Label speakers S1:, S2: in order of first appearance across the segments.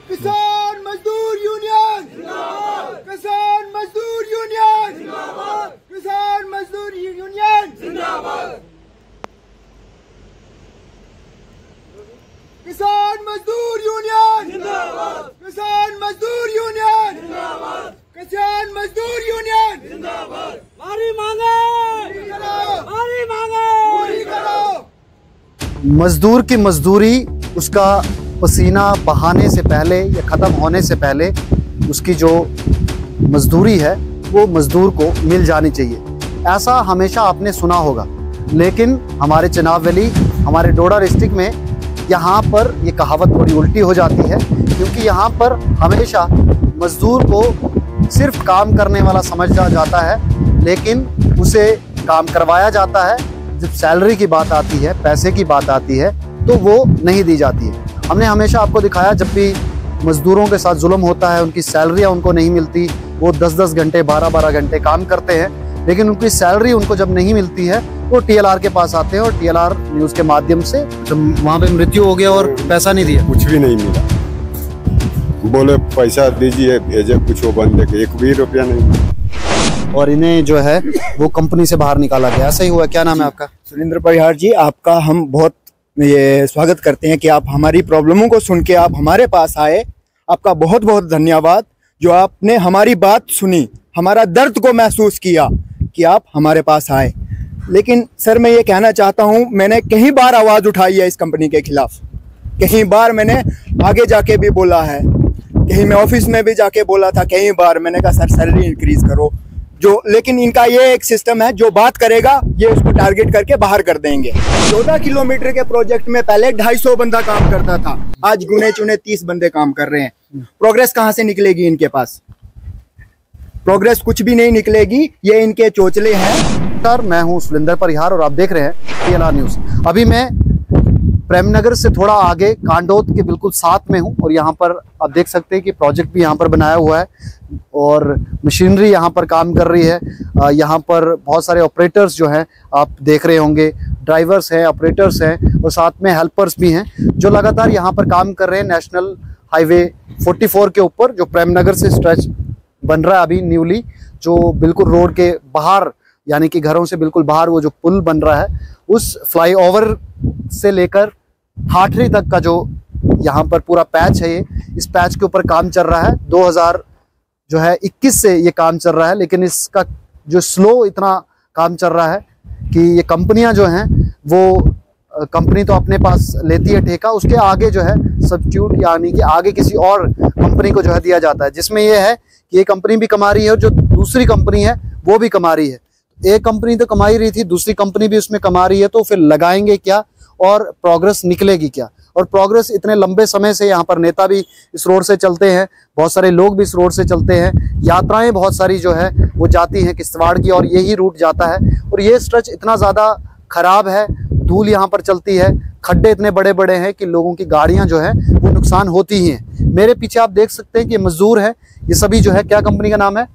S1: किसान मजदूर यूनियन जिंदाबाद, किसान मजदूर यूनियन जिंदाबाद, किसान मजदूर यूनियन जिंदाबाद, किसान मजदूर यूनियन जिंदाबाद, किसान मजदूर यूनियन जिंदाबाद, किसान मजदूर यूनियन जिंदाबाद। हमारी मांगे पूरी करो, हमारी मांगे पूरी करो।
S2: मजदूर की मजदूरी उसका पसीना बहाने से पहले या ख़त्म होने से पहले उसकी जो मजदूरी है वो मजदूर को मिल जानी चाहिए। ऐसा हमेशा आपने सुना होगा, लेकिन हमारे चिनाब वैली, हमारे डोडा डिस्ट्रिक्ट में यहाँ पर ये कहावत थोड़ी उल्टी हो जाती है, क्योंकि यहाँ पर हमेशा मजदूर को सिर्फ काम करने वाला समझा जाता है, लेकिन उसे काम करवाया जाता है। जब सैलरी की बात आती है, पैसे की बात आती है, तो वो नहीं दी जाती है। हमने हमेशा आपको दिखाया, जब भी मजदूरों के साथ जुल्म होता है, उनकी सैलरियाँ उनको नहीं मिलती, वो 10-10 घंटे 12-12 घंटे काम करते हैं, लेकिन उनकी सैलरी उनको जब नहीं मिलती है वो TLR के पास आते हैं और TLR न्यूज़ के माध्यम से जब वहाँ पे मृत्यु हो गया और पैसा नहीं दिया,
S3: कुछ भी नहीं मिला, बोले पैसा दीजिए भेजे कुछ वो बंदे के 1 भी रुपया नहीं,
S2: और इन्हें जो है वो कंपनी से बाहर निकाला गया। ऐसा ही हुआ। क्या नाम है आपका?
S4: सुरेंद्र परिहार जी, आपका हम बहुत ये स्वागत करते हैं कि आप हमारी प्रॉब्लमों को सुन के आप हमारे पास आए। आपका बहुत बहुत धन्यवाद जो आपने हमारी बात सुनी, हमारा दर्द को महसूस किया कि आप हमारे पास आए। लेकिन सर मैं ये कहना चाहता हूँ, मैंने कई बार आवाज़ उठाई है इस कंपनी के खिलाफ, कई बार मैंने आगे जाके भी बोला है, कहीं मैं ऑफिस में भी जाके बोला था, कई बार मैंने कहा सर सैलरी इंक्रीज करो जो, लेकिन इनका ये एक सिस्टम है, जो बात करेगा ये उसको टारगेट करके बाहर कर देंगे। 14 किलोमीटर के प्रोजेक्ट में पहले 250 बंदा काम करता था, आज गुने चुने 30 बंदे काम कर रहे हैं। प्रोग्रेस कहाँ से निकलेगी इनके पास? प्रोग्रेस कुछ भी नहीं निकलेगी, ये इनके चोचले हैं।
S2: सर, मैं हूँ सुरेंद्र परिहार और आप देख रहे हैं TLR न्यूज़। अभी मैं प्रेमनगर से थोड़ा आगे कांडोत के बिल्कुल साथ में हूँ और यहाँ पर आप देख सकते हैं कि प्रोजेक्ट भी यहाँ पर बनाया हुआ है और मशीनरी यहाँ पर काम कर रही है। यहाँ पर बहुत सारे ऑपरेटर्स जो हैं आप देख रहे होंगे, ड्राइवर्स हैं, ऑपरेटर्स हैं और साथ में हेल्पर्स भी हैं जो लगातार यहाँ पर काम कर रहे हैं। नेशनल हाईवे 44 के ऊपर जो प्रेमनगर से स्ट्रेच बन रहा है अभी न्यूली, जो बिल्कुल रोड के बाहर यानी कि घरों से बिल्कुल बाहर वो जो पुल बन रहा है, उस फ्लाईओवर से लेकर ठाठरी तक का जो यहाँ पर पूरा पैच है, ये इस पैच के ऊपर काम चल रहा है। 2021 से ये काम चल रहा है, लेकिन इसका जो स्लो इतना काम चल रहा है कि ये कंपनियां जो हैं वो कंपनी तो अपने पास लेती है ठेका, उसके आगे जो है सब्स्टिट्यूट यानी कि आगे किसी और कंपनी को जो है दिया जाता है, जिसमें ये है कि ये कंपनी भी कमा रही है और जो दूसरी कंपनी है वो भी कमा रही है। एक कंपनी तो कमा ही रही थी, दूसरी कंपनी भी उसमें कमा रही है, तो फिर लगाएंगे क्या और प्रोग्रेस निकलेगी क्या? और प्रोग्रेस इतने लंबे समय से यहाँ पर नेता भी इस रोड से चलते हैं, बहुत सारे लोग भी इस रोड से चलते हैं, यात्राएं बहुत सारी जो है वो जाती हैं किश्तवाड़ की और यही रूट जाता है। और ये स्ट्रेच इतना ज़्यादा खराब है, धूल यहाँ पर चलती है, खड्डे इतने बड़े बड़े हैं कि लोगों की गाड़ियाँ जो है वो नुकसान होती ही हैं। मेरे पीछे आप देख सकते हैं कि मजदूर हैं, ये सभी जो है, क्या कंपनी का नाम है?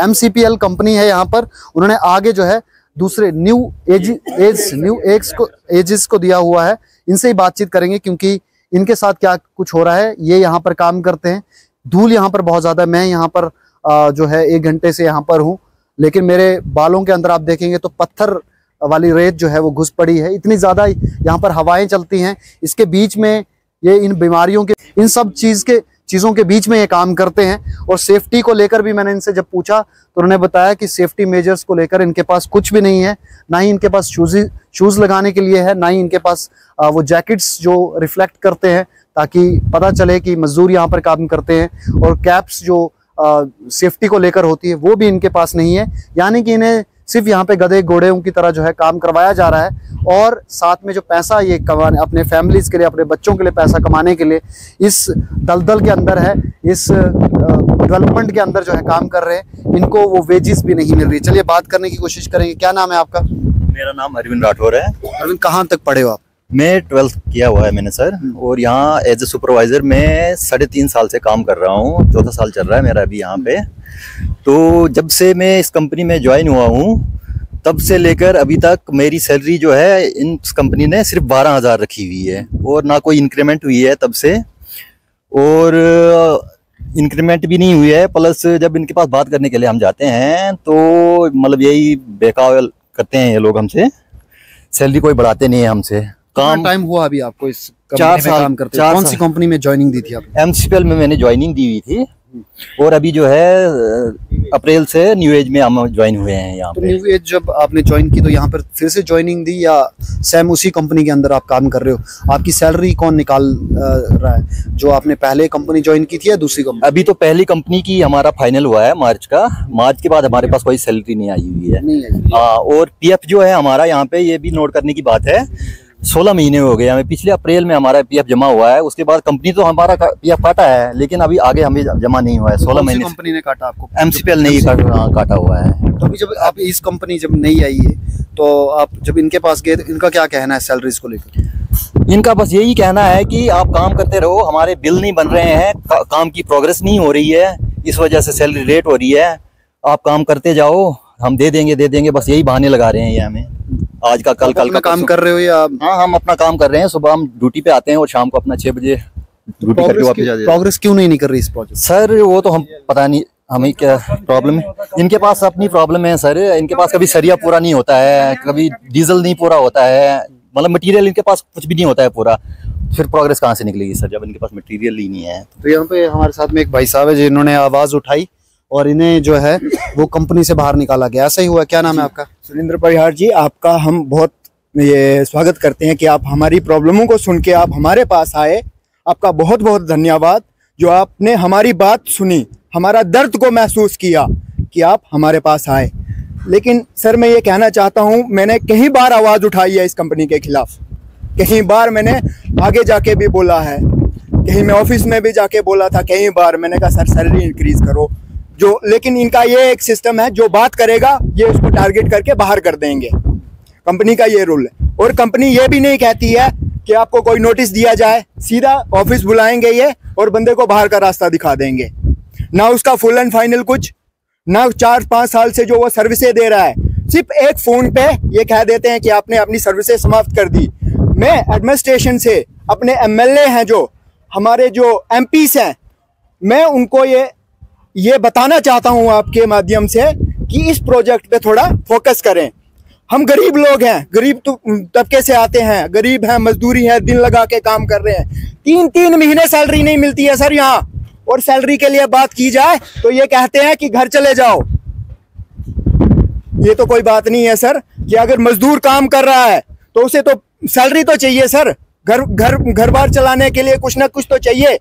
S2: MCPL कंपनी है। यहाँ पर उन्होंने आगे जो है दूसरे न्यू एजिस को दिया हुआ है। इनसे ही बातचीत करेंगे क्योंकि इनके साथ क्या कुछ हो रहा है। ये यहाँ पर काम करते हैं, धूल यहाँ पर बहुत ज़्यादा है। मैं यहाँ पर जो है 1 घंटे से यहाँ पर हूँ, लेकिन मेरे बालों के अंदर आप देखेंगे तो पत्थर वाली रेत जो है वो घुस पड़ी है। इतनी ज़्यादा यहाँ पर हवाएं चलती हैं, इसके बीच में ये इन बीमारियों के, इन सब चीज़ों के बीच में ये काम करते हैं। और सेफ्टी को लेकर भी मैंने इनसे जब पूछा तो उन्होंने बताया कि सेफ्टी मेजर्स को लेकर इनके पास कुछ भी नहीं है, ना ही इनके पास शूज़ लगाने के लिए है, ना ही इनके पास वो जैकेट्स जो रिफ्लेक्ट करते हैं ताकि पता चले कि मजदूर यहाँ पर काम करते हैं, और कैप्स जो सेफ्टी को लेकर होती है वो भी इनके पास नहीं है। यानी कि इन्हें सिर्फ यहाँ पे गधे घोड़ों की तरह जो है काम करवाया जा रहा है, और साथ में जो पैसा ये कमाने, अपने फैमिलीज के लिए, अपने बच्चों के लिए पैसा कमाने के लिए इस दलदल के अंदर है, इस डेवलपमेंट के अंदर जो है काम कर रहे हैं, इनको वो वेजिस भी नहीं मिल रही। चलिए बात करने की कोशिश करेंगे। क्या नाम है आपका?
S5: मेरा नाम अरविंद राठौर है।
S2: अरविंद, कहाँ तक पढ़े हो आप?
S5: मैं 12th किया हुआ है मैंने सर, और यहाँ एज ए सुपरवाइजर मैं 3.5 साल से काम कर रहा हूँ, 4था साल चल रहा है मेरा अभी यहाँ पे। तो जब से मैं इस कंपनी में ज्वाइन हुआ हूँ तब से लेकर अभी तक मेरी सैलरी जो है इन कंपनी ने सिर्फ 12,000 रखी हुई है, और ना कोई इंक्रीमेंट हुई है तब से। और इंक्रीमेंट भी नहीं हुई है। प्लस जब इनके पास बात करने के लिए हम जाते हैं तो मतलब यही बेकार करते हैं ये लोग हमसे, सैलरी कोई बढ़ाते नहीं है हमसे।
S2: काम टाइम हुआ अभी आपको इस कंपनी
S5: 4
S2: में
S5: साल
S2: काम करते? कौन सी कंपनी में ज्वाइनिंग दी थी आपने?
S5: MCPL में मैंने ज्वाइनिंग दी हुई थी और अभी जो है अप्रैल से न्यू एज में हम ज्वाइन हुए हैं यहाँ
S2: तो
S5: पे।
S2: न्यू एज जब आपने ज्वाइन की तो यहाँ पर फिर से ज्वाइनिंग दी या सेम उसी कंपनी के अंदर आप काम कर रहे हो? आपकी सैलरी कौन निकाल रहा है, जो आपने पहले कंपनी ज्वाइन की थी या दूसरी कंपनी?
S5: अभी तो पहली कंपनी की हमारा फाइनल हुआ है मार्च का। मार्च के बाद हमारे पास कोई सैलरी नहीं आई हुई है।
S2: नहीं है।
S5: हाँ, और PF जो है हमारा यहाँ पे, ये भी नोट करने की बात है, 16 महीने हो गए हमें। पिछले अप्रैल में हमारा PF जमा हुआ है, उसके बाद कंपनी तो हमारा PF काटा है लेकिन अभी आगे हमें जमा नहीं हुआ है। 16 महीने
S2: कंपनी ने काटा आपको?
S5: MCPL नहीं काटा हुआ है।
S2: तो अभी जब आप इस कंपनी जब नहीं आई है तो आप जब इनके पास गए तो इनका क्या कहना है सैलरीज को लेकर?
S5: इनका बस यही कहना है कि आप काम करते रहो, हमारे बिल नहीं बन रहे हैं, काम की प्रोग्रेस नहीं हो रही है, इस वजह से सैलरी लेट हो रही है, आप काम करते जाओ, हम दे देंगे, बस यही बहाने लगा रहे हैं ये हमें। आज का कल का
S2: काम कर रहे हो या?
S5: हाँ, हम अपना काम कर रहे हैं। सुबह हम ड्यूटी पे आते हैं और शाम को अपना 6 बजे ड्यूटी करके वापस जाते हैं।
S2: प्रोग्रेस क्यों नहीं कर रही इस प्रोजेक्ट?
S5: सर वो तो हम पता नहीं हमें क्या प्रॉब्लम है, इनके पास अपनी प्रॉब्लम है सर। इनके पास कभी सरिया पूरा नहीं होता है, कभी डीजल नहीं पूरा होता है, मतलब मटेरियल इनके पास कुछ भी नहीं होता है पूरा। फिर प्रोग्रेस कहाँ से निकलेगी सर जब इनके पास मटेरियल ही नहीं है?
S2: तो यहाँ पे हमारे साथ में एक भाई साहब है जिन्होंने आवाज उठाई और इन्हें जो है वो कंपनी से बाहर निकाला गया। ऐसा ही हुआ? क्या नाम है आपका?
S4: सुरेंद्र परिहार जी, आपका हम बहुत ये स्वागत करते हैं कि आप हमारी प्रॉब्लमों को सुन के आप हमारे पास आए। आपका बहुत बहुत धन्यवाद जो आपने हमारी बात सुनी, हमारा दर्द को महसूस किया कि आप हमारे पास आए। लेकिन सर मैं ये कहना चाहता हूँ, मैंने कई बार आवाज़ उठाई है इस कंपनी के खिलाफ, कई बार मैंने आगे जाके भी बोला है, कहीं मैं ऑफिस में भी जाके बोला था, कई बार मैंने कहा सर सैलरी इंक्रीज करो जो। लेकिन इनका ये एक सिस्टम है, जो बात करेगा ये उसको टारगेट करके बाहर कर देंगे। कंपनी का ये रूल है। और कंपनी ये भी नहीं कहती है कि आपको कोई नोटिस दिया जाए, सीधा ऑफिस बुलाएंगे ये और बंदे को बाहर का रास्ता दिखा देंगे। ना उसका फुल एंड फाइनल कुछ, ना 4-5 साल से जो वो सर्विसेज दे रहा है, सिर्फ एक फोन पे ये कह देते हैं कि आपने अपनी सर्विसेज समाप्त कर दी। मैं एडमिनिस्ट्रेशन से अपने MLA हैं, जो हमारे जो MPs हैं, मैं उनको ये बताना चाहता हूं आपके माध्यम से कि इस प्रोजेक्ट पे थोड़ा फोकस करें। हम गरीब लोग हैं, गरीब तबके से आते हैं, गरीब हैं, मजदूरी है, दिन लगा के काम कर रहे हैं। 3-3 महीने सैलरी नहीं मिलती है सर यहाँ, और सैलरी के लिए बात की जाए तो ये कहते हैं कि घर चले जाओ। ये तो कोई बात नहीं है सर कि अगर मजदूर काम कर रहा है तो उसे तो सैलरी तो चाहिए सर, घर बार चलाने के लिए कुछ ना कुछ तो चाहिए।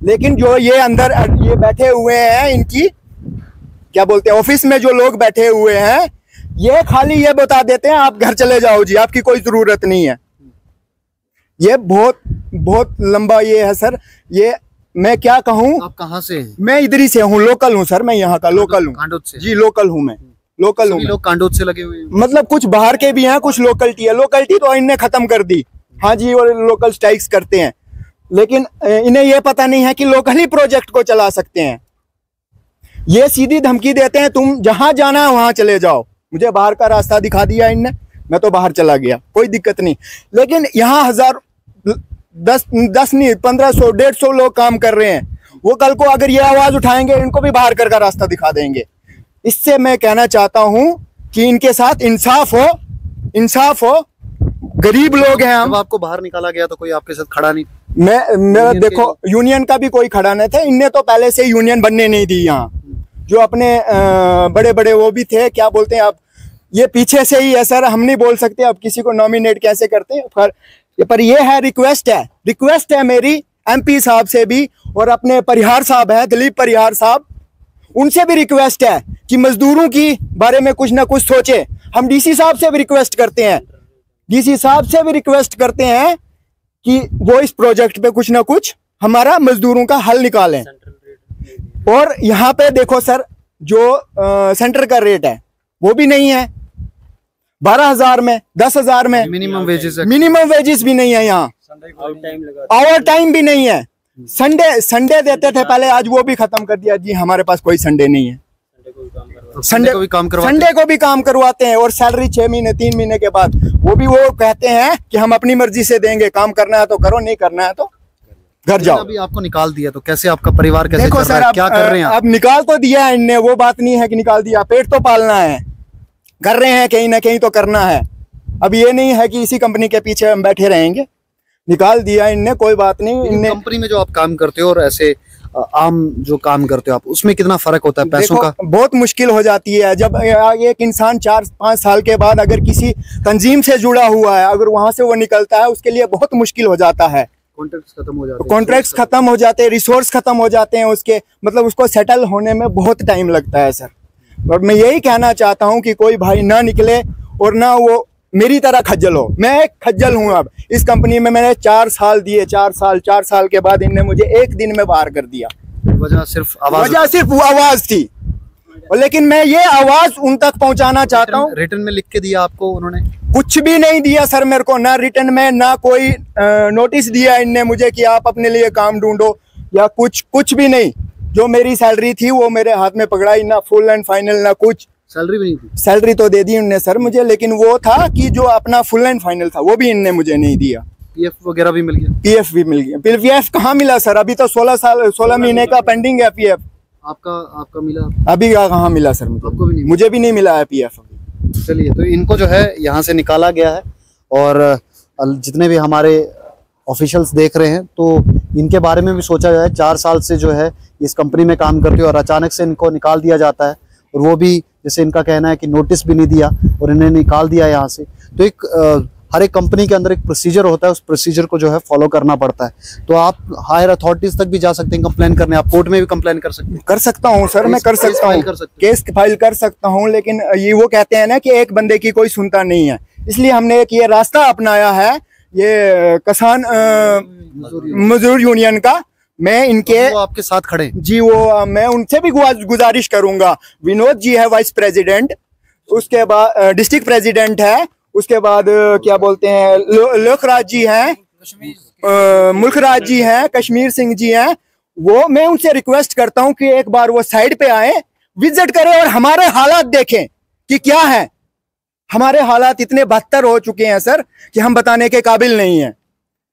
S4: लेकिन जो ये अंदर ये बैठे हुए हैं, इनकी क्या बोलते हैं, ऑफिस में जो लोग बैठे हुए हैं, ये खाली ये बता देते हैं आप घर चले जाओ जी, आपकी कोई जरूरत नहीं है। ये बहुत बहुत लंबा ये है सर। ये मैं क्या कहूँ।
S2: आप कहाँ से हैं?
S4: मैं इधर ही से हूँ, लोकल हूँ सर, मैं यहाँ का लोकल हूँ।
S2: कांडोद से?
S4: जी लोकल हूँ मैं, लोकल हूँ।
S2: लोग कांडोद से लगे हुए हैं?
S4: मतलब कुछ बाहर के भी हैं, कुछ लोकलिटी है। लोकलिटी तो इनने खत्म कर दी, हाँ जी, और लोकल स्ट्राइक्स करते हैं। लेकिन इन्हें ये पता नहीं है कि लोकल ही प्रोजेक्ट को चला सकते हैं। ये सीधी धमकी देते हैं, तुम जहां जाना है वहां चले जाओ। मुझे बाहर का रास्ता दिखा दिया इनने, मैं तो बाहर चला गया, कोई दिक्कत नहीं। लेकिन यहाँ 10 नहीं 1500 150 लोग काम कर रहे हैं। वो कल को अगर ये आवाज उठाएंगे, इनको भी बाहर का रास्ता दिखा देंगे। इससे मैं कहना चाहता हूं कि इनके साथ इंसाफ हो, इंसाफ हो। गरीब लोग हैं हम।
S2: जब आपको बाहर निकाला गया तो कोई आपके साथ खड़ा नहीं?
S4: मैं देखो यूनियन का भी कोई खड़ा नहीं था। इनने तो पहले से यूनियन बनने नहीं दी यहाँ। जो अपने बड़े बड़े वो भी थे, क्या बोलते हैं आप, ये पीछे से ही है सर, हम नहीं बोल सकते अब किसी को नॉमिनेट कैसे करते हैं। पर ये है, रिक्वेस्ट है मेरी MP साहब से भी, और अपने परिहार साहब है, दिलीप परिहार साहब, उनसे भी रिक्वेस्ट है कि मजदूरों की बारे में कुछ ना कुछ सोचे। हम DC साहब से भी रिक्वेस्ट करते हैं, DC साहब से भी रिक्वेस्ट करते हैं कि वो इस प्रोजेक्ट पे कुछ ना कुछ हमारा मजदूरों का हल निकालें। और यहाँ पे देखो सर, जो सेंटर का रेट है वो भी नहीं है 12,000 में, 10,000 में।
S2: मिनिमम
S4: वेजेस भी नहीं है यहाँ, ओवर टाइम भी नहीं है। संडे देते थे पहले, आज वो भी खत्म कर दिया जी, हमारे पास कोई संडे नहीं है। संडे को भी काम करवाते हैं, और सैलरी 6 महीने 3 महीने के बाद वो भी वो कहते हैं कि हम अपनी मर्जी से देंगे, काम करना है तो करो, नहीं करना है तो घर जाओ।
S2: अभी आपको निकाल दिया तो कैसे आपका परिवार कैसे
S4: देखो
S2: चल रहा
S4: सर,
S2: है? क्या कर रहे हैं आप?
S4: अब निकाल तो दिया है इनने, वो बात नहीं है कि निकाल दिया, पेट तो पालना है, कर रहे हैं कहीं ना कहीं तो करना है। अब ये नहीं है कि इसी कंपनी के पीछे हम बैठे रहेंगे। निकाल दिया इनने, कोई बात नहीं। इनने
S2: कंपनी में जो आप काम करते हो और ऐसे आम जो काम करते हो आप, उसमें कितना फर्क होता है पैसों का?
S4: बहुत मुश्किल हो जाती है जब एक इंसान 4-5 साल के बाद अगर किसी तंजीम से जुड़ा हुआ है, अगर वहां से वो निकलता है, उसके लिए बहुत मुश्किल हो जाता है।
S2: कॉन्ट्रैक्ट्स खत्म हो जाते हैं,
S4: कॉन्ट्रैक्ट्स खत्म हो जाते हैं, रिसोर्स खत्म हो जाते हैं उसके, मतलब उसको सेटल होने में बहुत टाइम लगता है सर। और मैं यही कहना चाहता हूँ कि कोई भाई ना निकले और ना वो मेरी तरह खज्जल हो। मैं एक खज्जल हूँ। अब इस कंपनी में मैंने 4 साल दिए, 4 साल के बाद इनने मुझे एक दिन में बाहर कर दिया।
S2: वजह सिर्फ
S4: आवाज थी। और लेकिन मैं ये आवाज उन तक पहुंचाना चाहता हूँ।
S2: रिटर्न में लिख के दिया आपको उन्होंने?
S4: कुछ भी नहीं दिया सर मेरे को, ना रिटर्न में, ना कोई नोटिस दिया इनने मुझे कि आप अपने लिए काम ढूंढो या कुछ भी नहीं। जो मेरी सैलरी थी वो मेरे हाथ में पकड़ाई, ना फुल एंड फाइनल ना कुछ।
S2: सैलरी भी नहीं थी?
S4: सैलरी तो दे दी उनने सर मुझे, लेकिन वो था कि जो अपना फुल एंड फाइनल था वो भी इनने मुझे नहीं दिया।
S2: पीएफ वगैरह भी मिल गया?
S4: पीएफ भी मिल गया। पीएफ कहाँ मिला सर? अभी तो 16 महीने का पेंडिंग है पीएफ।
S2: आपका मिला?
S4: अभी कहाँ मिला सर मुझे?
S2: आपको भी नहीं?
S4: मुझे भी नहीं मिला है पीएफ अभी।
S2: चलिए, तो इनको जो है यहाँ से निकाला गया है और जितने भी हमारे ऑफिशियल्स देख रहे हैं तो इनके बारे में भी सोचा जाए। 4 साल से जो है इस कंपनी में काम करते हो और अचानक से इनको निकाल दिया जाता है, और वो भी जैसे इनका कहना है कि नोटिस भी नहीं दिया और इन्हें निकाल दिया यहाँ से। तो एक हर एक कंपनी के अंदर एक प्रोसीजर होता है, उस प्रोसीजर को जो है फॉलो करना पड़ता है। तो आप हायर अथॉरिटीज तक भी जा सकते हैं कंप्लेन करने, आप कोर्ट में भी कंप्लेन कर सकते हैं।
S4: कर सकता हूँ सर, मैं कर सकता हूँ, केस फाइल कर सकता हूँ, लेकिन ये वो कहते हैं ना कि एक बंदे की कोई सुनता नहीं है, इसलिए हमने एक ये रास्ता अपनाया है, ये किसान मजदूर यूनियन का। मैं इनके
S2: वो आपके साथ खड़े
S4: जी, वो मैं उनसे भी गुजारिश करूंगा। विनोद जी है वाइस प्रेसिडेंट, उसके बाद डिस्ट्रिक्ट प्रेसिडेंट है, उसके बाद क्या बोलते हैं लोकराज जी हैं, मुल्खराज जी हैं, कश्मीर सिंह जी हैं। वो मैं उनसे रिक्वेस्ट करता हूं कि एक बार वो साइड पे आए, विजिट करें और हमारे हालात देखें कि क्या है। हमारे हालात इतने बदतर हो चुके हैं सर कि हम बताने के काबिल नहीं है।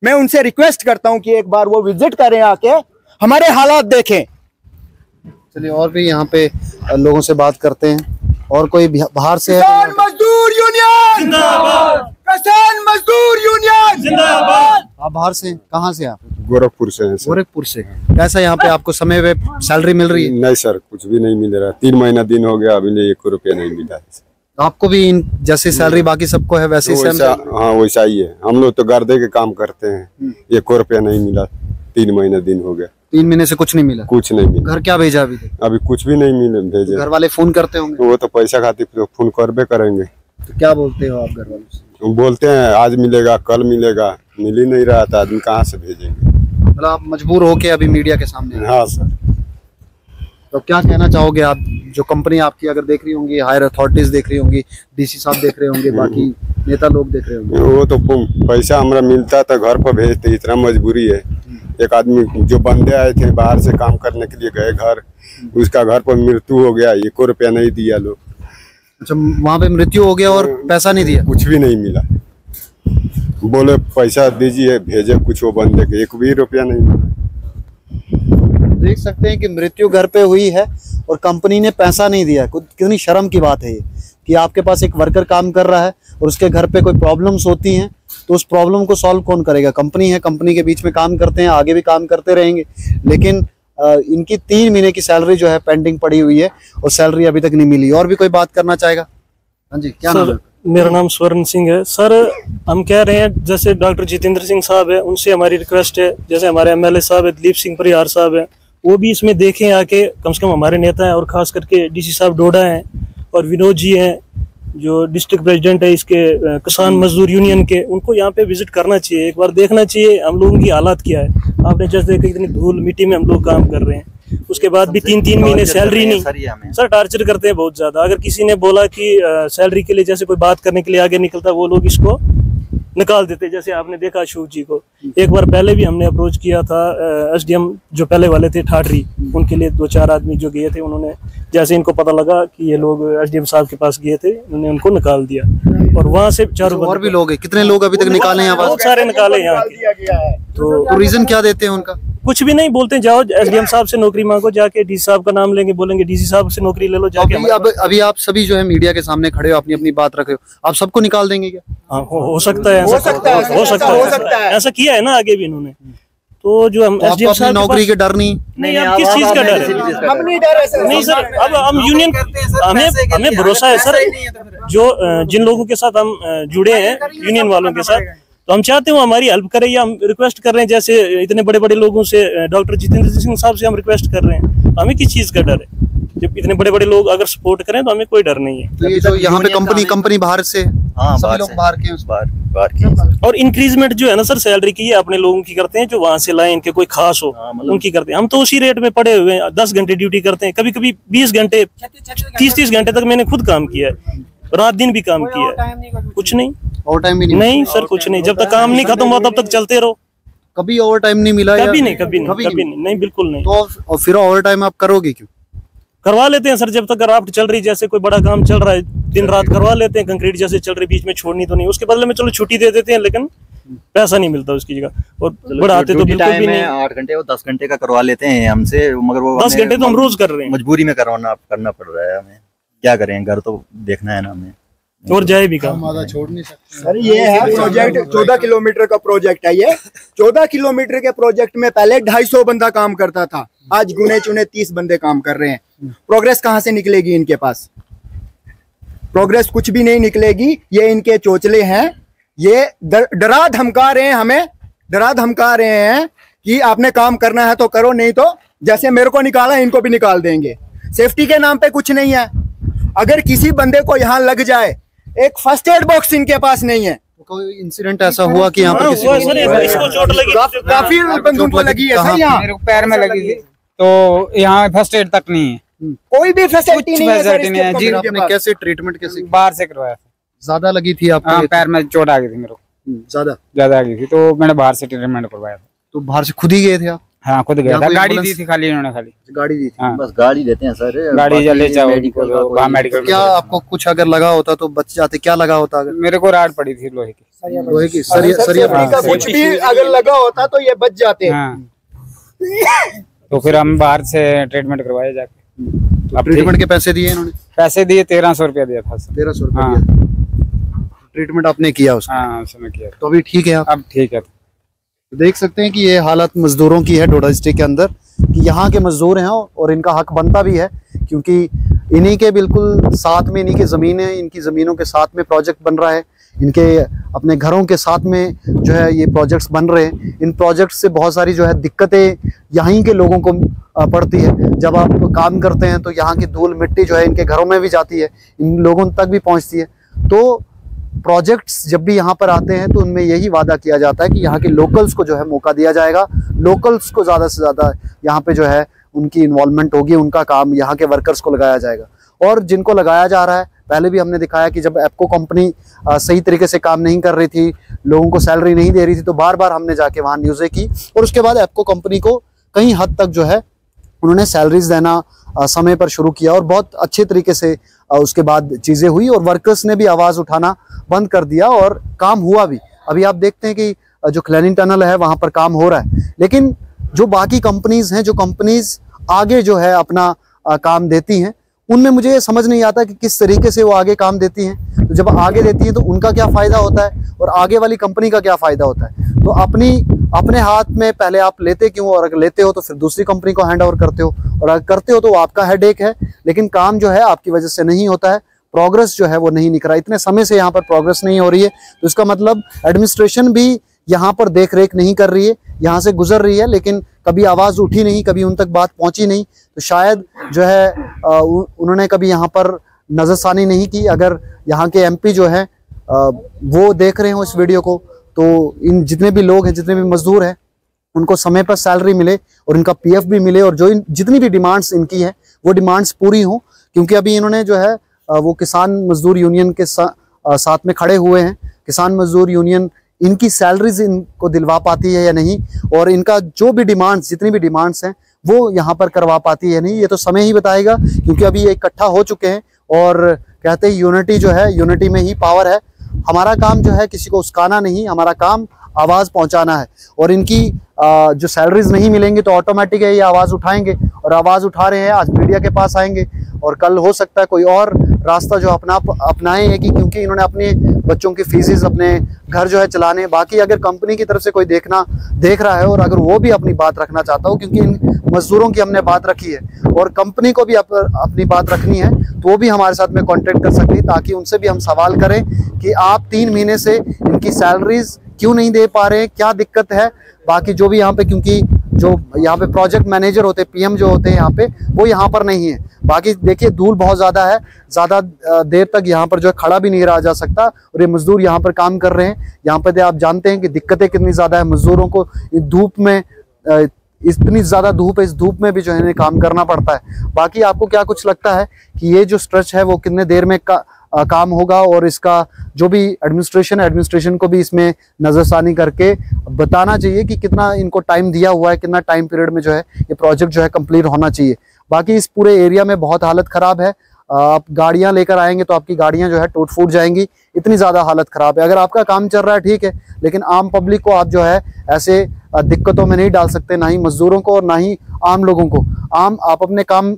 S4: मैं उनसे रिक्वेस्ट करता हूं कि एक बार वो विजिट करें, आके हमारे हालात देखें।
S2: चलिए, और भी यहाँ पे लोगों से बात करते हैं। और कोई बाहर से है?
S1: किसान मजदूर यूनियन जिंदाबाद! किसान मजदूर यूनियन जिंदाबाद!
S2: आप बाहर से? कहाँ से आप?
S3: गोरखपुर से हैं सर।
S2: गोरखपुर से। कैसा यहाँ पे आपको समय पे सैलरी मिल रही है?
S3: नहीं सर, कुछ भी नहीं मिल रहा। 3 महीना दिन हो गया, अभी 1 रुपया नहीं मिला है।
S2: आपको भी इन जैसे सैलरी बाकी सबको है वैसे ही?
S3: हाँ वैसा ही है। हम लोग तो गर्दे के काम करते हैं, 1 रुपया नहीं मिला। 3 महीना दिन हो गया।
S2: 3 महीने से कुछ नहीं मिला?
S3: कुछ नहीं मिला।
S2: घर क्या भेजा अभी तक?
S3: अभी कुछ भी नहीं मिले भेजे।
S2: घर वाले फोन करते होंगे?
S3: वो तो पैसा खातिर तो फोन करबे करेंगे।
S2: तो क्या बोलते हो आप घर वालों से?
S3: बोलते हैं आज मिलेगा, कल मिलेगा, मिल ही नहीं रहा था, आदमी कहाँ से भेजेंगे।
S2: मतलब आप मजबूर होके अभी मीडिया के सामने?
S3: हाँ सर।
S2: तो क्या कहना चाहोगे आप, जो कंपनी आपकी अगर देख रही होंगी, हायर अथॉरिटीज देख रही होंगी, डीसी साहब देख रहे होंगे, बाकी नेता लोग देख रहे होंगे?
S3: वो तो पैसा हमारा मिलता था घर पर भेजते, इतना मजबूरी है। एक आदमी जो बंदे आए थे बाहर से काम करने के लिए गए घर, उसका घर पर मृत्यु हो गया, 1 रुपया नहीं दिया लोग।
S2: अच्छा, वहाँ पे मृत्यु हो गया और पैसा नहीं दिया?
S3: कुछ भी नहीं मिला। बोले पैसा दीजिए, भेजे कुछ, वो बंदे के 1 भी रुपया नहीं मिला।
S2: देख सकते हैं कि मृत्यु घर पे हुई है और कंपनी ने पैसा नहीं दिया। कितनी शर्म की बात है ये कि आपके पास एक वर्कर काम कर रहा है और उसके घर पे कोई प्रॉब्लम्स होती हैं तो उस प्रॉब्लम को सॉल्व कौन करेगा? कंपनी है, कंपनी के बीच में काम करते हैं, आगे भी काम करते रहेंगे। लेकिन इनकी 3 महीने की सैलरी जो है पेंडिंग पड़ी हुई है और सैलरी अभी तक नहीं मिली। और भी कोई बात करना चाहेगा? हाँ जी, क्या नाम है?
S6: मेरा नाम स्वर्ण सिंह है सर। हम कह रहे हैं जैसे डॉक्टर जितेंद्र सिंह साहब है, उनसे हमारी रिक्वेस्ट है, जैसे हमारे एमएलए साहब है दिलीप सिंह परिहार साहब है, वो भी इसमें देखें आके, कम से कम हमारे नेता हैं और खास करके डीसी साहब डोडा हैं और विनोद जी हैं जो डिस्ट्रिक्ट प्रेसिडेंट है इसके किसान मजदूर यूनियन के, उनको यहाँ पे विजिट करना चाहिए, एक बार देखना चाहिए हम लोगों की हालात क्या है। आपने जैसे देखा कितनी धूल मिट्टी में हम लोग काम कर रहे हैं, उसके बाद भी 3-3 महीने सैलरी नहीं। सर टार्चर करते हैं बहुत ज्यादा। अगर किसी ने बोला कि सैलरी के लिए जैसे कोई बात करने के लिए आगे निकलता, वो लोग इसको निकाल देते। जैसे आपने देखा शिव जी को, एक बार पहले भी हमने अप्रोच किया था, SDM जो पहले वाले थे ठाठरी, उनके लिए 2-4 आदमी जो गए थे, उन्होंने जैसे इनको पता लगा कि ये लोग SDM साहब के पास गए थे, उन्होंने उनको निकाल दिया। और वहाँ से 4
S2: और भी लोग हैं, कितने लोग अभी तक निकाले हैं?
S6: बहुत सारे निकाले यहाँ के।
S2: तो रीजन क्या देते हैं उनका?
S6: कुछ भी नहीं बोलते, जाओ SDM साहब से नौकरी मांगो, जाके DC साहब का नाम लेंगे, बोलेंगे DC साहब से नौकरी ले लो जाके।
S2: अभी आप सभी जो है मीडिया के सामने खड़े हो, अपनी अपनी बात रख रहे हो, आप सबको निकाल देंगे क्या?
S6: हाँ, हो सकता है, ऐसा किया है ना आगे भी इन्होंने। तो जो हम SDM साहब
S2: नौकरी के डर नहीं?
S6: नहीं, अब किस चीज का डर है?
S4: हम नहीं डर है
S6: नहीं सर, अब हम यूनियन, हमें भरोसा है सर, जो जिन लोगों के साथ हम जुड़े हैं यूनियन वालों के साथ, तो हम चाहते हो हमारी हेल्प करें, या हम रिक्वेस्ट कर रहे हैं, जैसे इतने बड़े बड़े लोगों से, डॉक्टर जितेंद्र सिंह साहब से हम रिक्वेस्ट कर रहे हैं, हमें किस चीज का डर है? जब इतने बड़े बड़े लोग अगर सपोर्ट करें तो हमें कोई डर नहीं है।
S2: तो ये जो यहाँ पे कंपनी बाहर से,
S5: हाँ,
S2: सभी लोग बाहर के,
S5: बाहर के।
S6: और इंक्रीजमेंट जो है ना सर सैलरी की, ये अपने लोगों की करते हैं जो वहां से लाए, इनके कोई खास हो उनकी करते हैं। हम तो उसी रेट में पड़े हुए हैं, 10 घंटे ड्यूटी करते हैं, कभी कभी 20 घंटे 30 घंटे तक मैंने खुद काम किया है, रात दिन भी काम किया है, कुछ नहीं
S2: ओवर टाइम भी
S6: नहीं सर, कुछ नहीं। जब तक काम नहीं खत्म हुआ तब तक चलते रहो।
S2: कभी ओवर टाइम नहीं मिला?
S6: कभी नहीं, नहीं, बिल्कुल नहीं।
S2: तो फिर ओवर टाइम आप करोगे क्यों?
S6: करवा लेते हैं सर, जब तक राफ्ट चल रही, जैसे कोई बड़ा काम चल रहा है, दिन रात करवा लेते हैं। कंक्रीट जैसे चल रही, बीच में छोड़नी तो नहीं, उसके बदले में चलो छुट्टी दे देते हैं, लेकिन पैसा नहीं मिलता उसकी जगह। और बढ़ाते तो बिल्कुल भी नहीं।
S5: 8 घंटे और 10 घंटे का करवा लेते हैं हमसे, मगर वो
S6: 10 घंटे तो हम रोज कर रहे हैं,
S5: मजबूरी में करना पड़ रहा है हमें। क्या करें, घर तो देखना है ना हमें,
S6: और जाए भी काम।
S2: छोड़ नहीं सकते
S4: सर। ये है प्रोजेक्ट, 14 किलोमीटर का प्रोजेक्ट है ये। 14 किलोमीटर के प्रोजेक्ट में पहले 250 बंदा काम करता था, आज गुने चुने 30 बंदे काम कर रहे हैं। प्रोग्रेस कहाँ से निकलेगी इनके पास? प्रोग्रेस कुछ भी नहीं निकलेगी। ये इनके चोचले हैं, ये डरा धमका रहे हैं, हमें डरा धमका रहे हैं कि आपने काम करना है तो करो, नहीं तो जैसे मेरे को निकाला इनको भी निकाल देंगे। सेफ्टी के नाम पे कुछ नहीं है। अगर किसी बंदे को यहाँ लग जाए, एक फर्स्ट एड बॉक्स इनके पास नहीं है।
S2: कोई इंसिडेंट ऐसा हुआ कि यहाँ पर किसी
S6: इसको चोट लगी?
S4: काफी बंदों को लगी है सर, यहाँ
S7: मेरे को पैर में लगी थी, तो यहाँ फर्स्ट एड तक नहीं है,
S4: कोई भी फैसिलिटी नहीं है सर
S7: नहीं है जी।
S2: आपने कैसे ट्रीटमेंट कैसे?
S7: बाहर से करवाया था।
S2: ज्यादा लगी थी आपको?
S7: हाँ, पैर में चोट आ गई थी मेरे को, ज्यादा आ गई थी, तो मैंने बाहर से ट्रीटमेंट करवाया था।
S2: तो बाहर से खुद ही गए थे आप?
S7: हाँ, खुद गया था। गाड़ी दी थी खाली इन्होंने, खाली
S2: गाड़ी दी थी?
S7: हाँ,
S5: बस गाड़ी देते हैं सर,
S7: गाड़ी ले जाओ मेडिकल।
S2: क्या आपको कुछ अगर लगा होता तो बच जाते? क्या लगा होता अगर?
S7: मेरे को राड पड़ी थी लोहे की,
S2: लोहे की सरिया
S4: कुछ भी अगर लगा होता तो ये बच जाते।
S7: तो फिर हम बाहर से ट्रीटमेंट करवाए जाके।
S2: अब ट्रीटमेंट के पैसे दिए इन्होंने?
S7: पैसे दिए, 1300 रुपया दिया था।
S2: 1300 रुपया ट्रीटमेंट आपने किया उसका?
S7: हाँ, उसने किया।
S2: तो अभी ठीक है आप?
S7: अब ठीक है।
S2: तो देख सकते हैं कि ये हालत मजदूरों की है डोडा डिस्ट्रिक्ट के अंदर, कि यहाँ के मजदूर हैं और इनका हक बनता भी है, क्योंकि इन्हीं के बिल्कुल साथ में, इन्हीं की ज़मीन है, इनकी ज़मीनों के साथ में प्रोजेक्ट बन रहा है, इनके अपने घरों के साथ में जो है ये प्रोजेक्ट्स बन रहे हैं। इन प्रोजेक्ट्स से बहुत सारी जो है दिक्कतें यहाँ के लोगों को पड़ती है। जब आप काम करते हैं तो यहाँ की धूल मिट्टी जो है इनके घरों में भी जाती है, इन लोगों तक भी पहुँचती है। तो प्रोजेक्ट्स जब भी यहाँ पर आते हैं तो उनमें यही वादा किया जाता है कि यहाँ के लोकल्स को जो है मौका दिया जाएगा, लोकल्स को ज़्यादा से ज़्यादा यहाँ पे जो है उनकी इन्वॉल्वमेंट होगी, उनका काम यहाँ के वर्कर्स को लगाया जाएगा। और जिनको लगाया जा रहा है, पहले भी हमने दिखाया कि जब एप्को कंपनी सही तरीके से काम नहीं कर रही थी, लोगों को सैलरी नहीं दे रही थी, तो बार बार हमने जाके वहाँ न्यूज़ें की, और उसके बाद एप्को कंपनी को कई हद तक जो है उन्होंने सैलरीज देना समय पर शुरू किया, और बहुत अच्छे तरीके से उसके बाद चीज़ें हुई, और वर्कर्स ने भी आवाज़ उठाना बंद कर दिया और काम हुआ भी। अभी आप देखते हैं कि जो क्लैनिंग टनल है वहाँ पर काम हो रहा है, लेकिन जो बाकी कंपनीज हैं, जो कंपनीज आगे जो है अपना काम देती हैं, उनमें मुझे समझ नहीं आता कि किस तरीके से वो आगे काम देती हैं। तो जब आगे देती हैं तो उनका क्या फ़ायदा होता है और आगे वाली कंपनी का क्या फ़ायदा होता है? तो अपने हाथ में पहले आप लेते क्यों, और अगर लेते हो तो फिर दूसरी कंपनी को हैंड ओवर करते हो, और अगर करते हो तो आपका हेडेक है, लेकिन काम जो है आपकी वजह से नहीं होता है, प्रोग्रेस जो है वो नहीं निकल रहा। इतने समय से यहाँ पर प्रोग्रेस नहीं हो रही है, तो इसका मतलब एडमिनिस्ट्रेशन भी यहाँ पर देख रेख नहीं कर रही है, यहाँ से गुजर रही है, लेकिन कभी आवाज़ उठी नहीं, कभी उन तक बात पहुँची नहीं। तो शायद जो है उन्होंने कभी यहाँ पर नज़रसानी नहीं की। अगर यहाँ के MP जो है वो देख रहे हो इस वीडियो को, तो इन जितने भी लोग हैं, जितने भी मजदूर हैं, उनको समय पर सैलरी मिले और इनका PF भी मिले, और जो जितनी भी डिमांड्स इनकी हैं वो डिमांड्स पूरी हों। क्योंकि अभी इन्होंने जो है वो किसान मजदूर यूनियन के साथ में खड़े हुए हैं। किसान मजदूर यूनियन इनकी सैलरीज इनको दिलवा पाती है या नहीं, और इनका जो भी डिमांड्स, जितनी भी डिमांड्स हैं वो यहाँ पर करवा पाती है या नहीं, ये तो समय ही बताएगा। क्योंकि अभी ये इकट्ठा हो चुके हैं और कहते हैं यूनिटी जो है, यूनिटी में ही पावर है। हमारा काम जो है किसी को उस्काना नहीं, हमारा काम आवाज़ पहुंचाना है। और इनकी जो सैलरीज नहीं मिलेंगी तो ऑटोमेटिक है ये आवाज़ उठाएंगे, और आवाज़ उठा रहे हैं, आज मीडिया के पास आएंगे और कल हो सकता है कोई और रास्ता जो अपनाए हैं, कि क्योंकि इन्होंने अपने बच्चों की फीसेस, अपने घर जो है चलाने। बाकी अगर कंपनी की तरफ से कोई देख रहा है और अगर वो भी अपनी बात रखना चाहता हो, क्योंकि इन मजदूरों की हमने बात रखी है और कंपनी को भी अपनी बात रखनी है, तो वो भी हमारे साथ में कॉन्टेक्ट कर सकती है, ताकि उनसे भी हम सवाल करें कि आप 3 महीने से इनकी सैलरीज क्यों नहीं दे पा रहे हैं, क्या दिक्कत है। बाकी जो भी यहाँ पे, क्योंकि जो यहाँ पे प्रोजेक्ट मैनेजर होते हैं, पीएम जो होते हैं यहाँ पे, वो यहाँ पर नहीं है। बाकी देखिए धूल बहुत ज़्यादा है, ज़्यादा देर तक यहाँ पर जो है खड़ा भी नहीं रहा जा सकता, और ये मजदूर यहाँ पर काम कर रहे हैं। यहाँ पर आप जानते हैं कि दिक्कतें कितनी ज़्यादा है मजदूरों को, धूप में इतनी ज़्यादा धूप है, इस धूप में भी जो है इन्हें काम करना पड़ता है। बाकी आपको क्या कुछ लगता है कि ये जो स्ट्रेच है वो कितने देर में काम होगा, और इसका जो भी एडमिनिस्ट्रेशन को भी इसमें नज़रसानी करके बताना चाहिए कि कितना इनको टाइम दिया हुआ है, कितना टाइम पीरियड में जो है ये प्रोजेक्ट जो है कंप्लीट होना चाहिए। बाकी इस पूरे एरिया में बहुत हालत ख़राब है। आप गाड़ियां लेकर आएंगे तो आपकी गाड़ियां जो है टूट फूट जाएंगी, इतनी ज़्यादा हालत ख़राब है। अगर आपका काम चल रहा है ठीक है, लेकिन आम पब्लिक को आप जो है ऐसे दिक्कतों में नहीं डाल सकते, ना ही मजदूरों को और ना ही आम लोगों को। आप अपने काम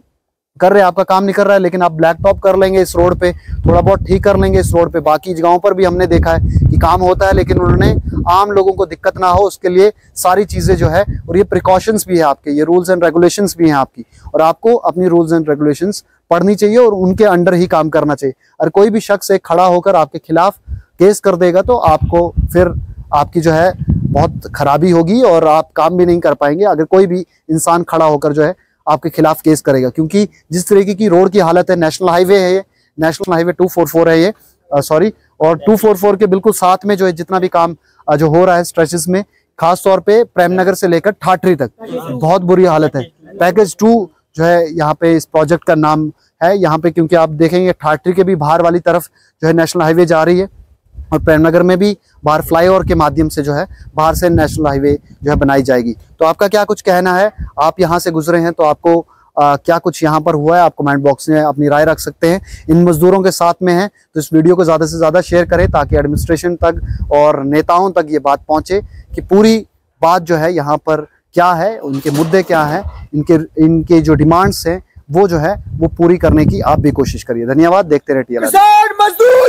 S2: कर रहे हैं, आपका काम नहीं कर रहा है, लेकिन आप ब्लैक टॉप कर लेंगे इस रोड पे, थोड़ा बहुत ठीक कर लेंगे इस रोड पे। बाकी जगहों पर भी हमने देखा है कि काम होता है, लेकिन उन्होंने आम लोगों को दिक्कत ना हो उसके लिए सारी चीज़ें जो है, और ये प्रिकॉशंस भी है आपके, ये रूल्स एंड रेगुलेशंस भी हैं आपकी, और आपको अपनी रूल्स एंड रेगुलेशंस पढ़नी चाहिए और उनके अंडर ही काम करना चाहिए। और कोई भी शख्स एक खड़ा होकर आपके खिलाफ केस कर देगा तो आपको फिर आपकी जो है बहुत खराबी होगी और आप काम भी नहीं कर पाएंगे, अगर कोई भी इंसान खड़ा होकर जो है आपके खिलाफ केस करेगा। क्योंकि जिस तरीके की रोड की हालत है, नेशनल हाईवे है ये, नेशनल हाईवे 244 है ये, और 244 के बिल्कुल साथ में जो है जितना भी काम जो हो रहा है स्ट्रेचेस में, खास तौर पे प्रेमनगर से लेकर ठाठरी तक बहुत बुरी हालत है। पैकेज 2 जो है यहाँ पे इस प्रोजेक्ट का नाम है यहाँ पे, क्योंकि आप देखेंगे ठाठरी के भी बाहर वाली तरफ जो है नेशनल हाईवे जा रही है, और प्रेमनगर में भी बाहर फ्लाईओवर के माध्यम से जो है बाहर से नेशनल हाईवे जो है बनाई जाएगी। तो आपका क्या कुछ कहना है, आप यहाँ से गुजरे हैं तो आपको क्या कुछ यहाँ पर हुआ है, आप कमेंट बॉक्स में अपनी राय रख सकते हैं। इन मजदूरों के साथ में हैं तो इस वीडियो को ज़्यादा से ज़्यादा शेयर करें, ताकि एडमिनिस्ट्रेशन तक और नेताओं तक ये बात पहुँचे कि पूरी बात जो है यहाँ पर क्या है, उनके मुद्दे क्या हैं, इनके जो डिमांड्स हैं वो जो है वो पूरी करने की आप भी कोशिश करिए। धन्यवाद, देखते रहिए TLR।
S1: किसान मजदूर